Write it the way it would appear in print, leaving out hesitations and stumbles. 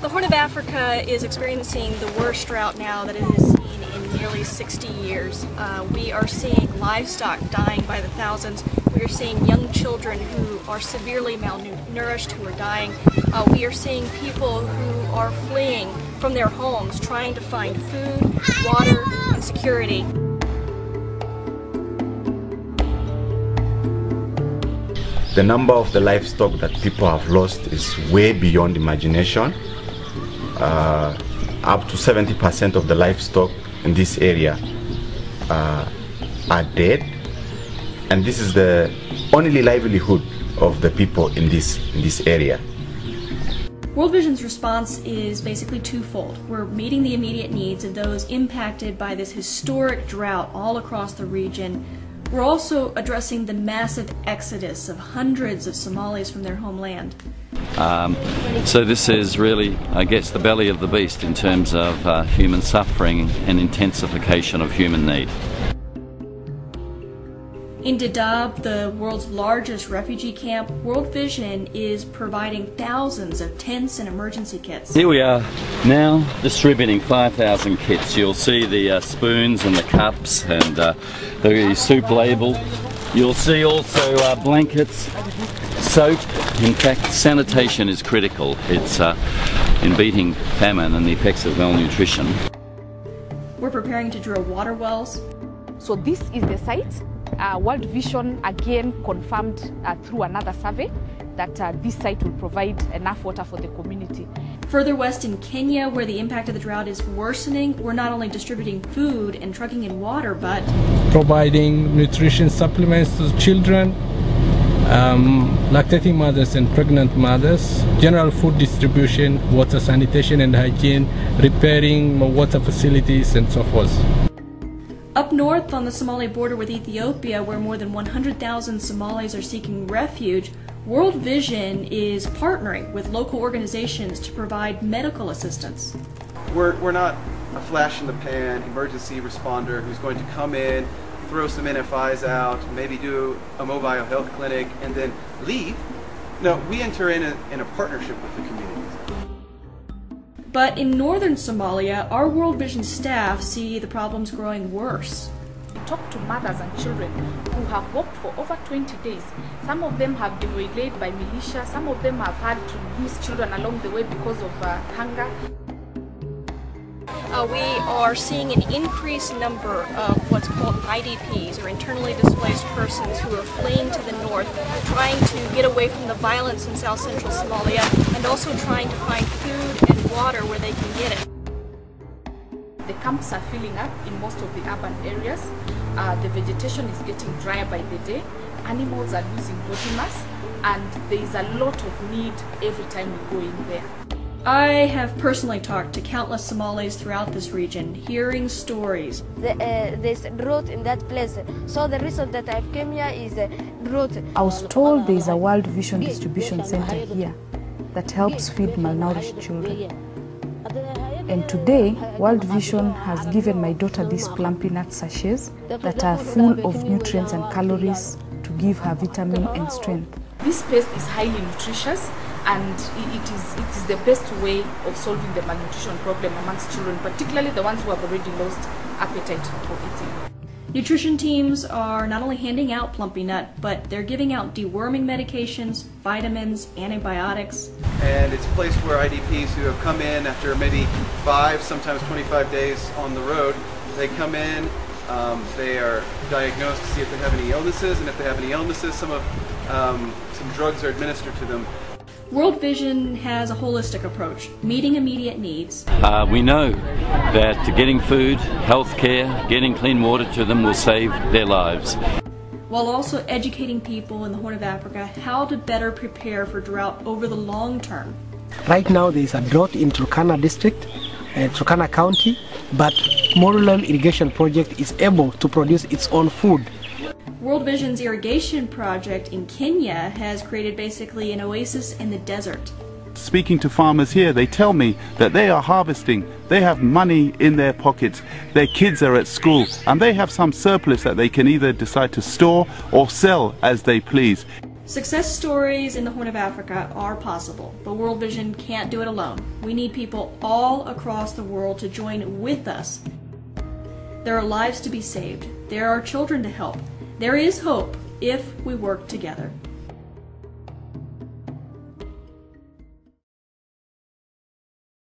The Horn of Africa is experiencing the worst drought now that it has seen in nearly 60 years. We are seeing livestock dying by the thousands. We are seeing young children who are severely malnourished, who are dying. We are seeing people who are fleeing from their homes, trying to find food, water, and security. The number of the livestock that people have lost is way beyond imagination. Up to 70% of the livestock in this area are dead, and this is the only livelihood of the people in this area. World Vision's response is basically twofold. We're meeting the immediate needs of those impacted by this historic drought all across the region. We're also addressing the massive exodus of hundreds of Somalis from their homeland. So this is really, I guess, the belly of the beast in terms of human suffering and intensification of human need. In Dadaab, the world's largest refugee camp, World Vision is providing thousands of tents and emergency kits. Here we are now distributing 5,000 kits. You'll see the spoons and the cups and the soup label. You'll see also blankets, soap. In fact, sanitation is critical. It's in beating famine and the effects of malnutrition. We're preparing to drill water wells. So this is the site. World Vision again confirmed through another survey that this site will provide enough water for the community. Further west in Kenya, where the impact of the drought is worsening, we're not only distributing food and trucking in water, but providing nutrition supplements to children, lactating mothers and pregnant mothers, general food distribution, water sanitation and hygiene, repairing water facilities and so forth. Up north on the Somalia border with Ethiopia, where more than 100,000 Somalis are seeking refuge, World Vision is partnering with local organizations to provide medical assistance. We're not a flash-in-the-pan emergency responder who's going to come in, throw some NFIs out, maybe do a mobile health clinic, and then leave. No, we enter in a partnership with the community. But in northern Somalia, our World Vision staff see the problems growing worse. We talk to mothers and children who have walked for over 20 days. Some of them have been waylaid by militia. Some of them have had to lose children along the way because of hunger. We are seeing an increased number of what's called IDPs, or internally displaced persons, who are fleeing to the north, trying to get away from the violence in south central Somalia, and also trying to find food and water where they can get it. The camps are filling up in most of the urban areas. The vegetation is getting drier by the day. Animals are losing body mass, and there is a lot of need every time we go in there. I have personally talked to countless Somalis throughout this region, hearing stories. There's drought in that place, so the reason that I came here is drought. I was told there is a World Vision distribution center here that helps feed malnourished children. And today, World Vision has given my daughter these plumpy nut sachets that are full of nutrients and calories to give her vitamin and strength. This paste is highly nutritious, and it is the best way of solving the malnutrition problem amongst children, particularly the ones who have already lost appetite for eating. Nutrition teams are not only handing out Plumpy Nut, but they're giving out deworming medications, vitamins, antibiotics. And it's a place where IDPs who have come in after maybe 5, sometimes 25 days on the road, they come in, they are diagnosed to see if they have any illnesses, and if they have any illnesses, some drugs are administered to them. World Vision has a holistic approach, meeting immediate needs. We know that getting food, health care, getting clean water to them will save their lives, while also educating people in the Horn of Africa how to better prepare for drought over the long term. Right now there is a drought in Turkana district, Turkana County, but Morulam Irrigation Project is able to produce its own food. World Vision's irrigation project in Kenya has created basically an oasis in the desert. Speaking to farmers here, they tell me that they are harvesting, they have money in their pockets, their kids are at school, and they have some surplus that they can either decide to store or sell as they please. Success stories in the Horn of Africa are possible, but World Vision can't do it alone. We need people all across the world to join with us. There are lives to be saved. There are children to help. There is hope if we work together.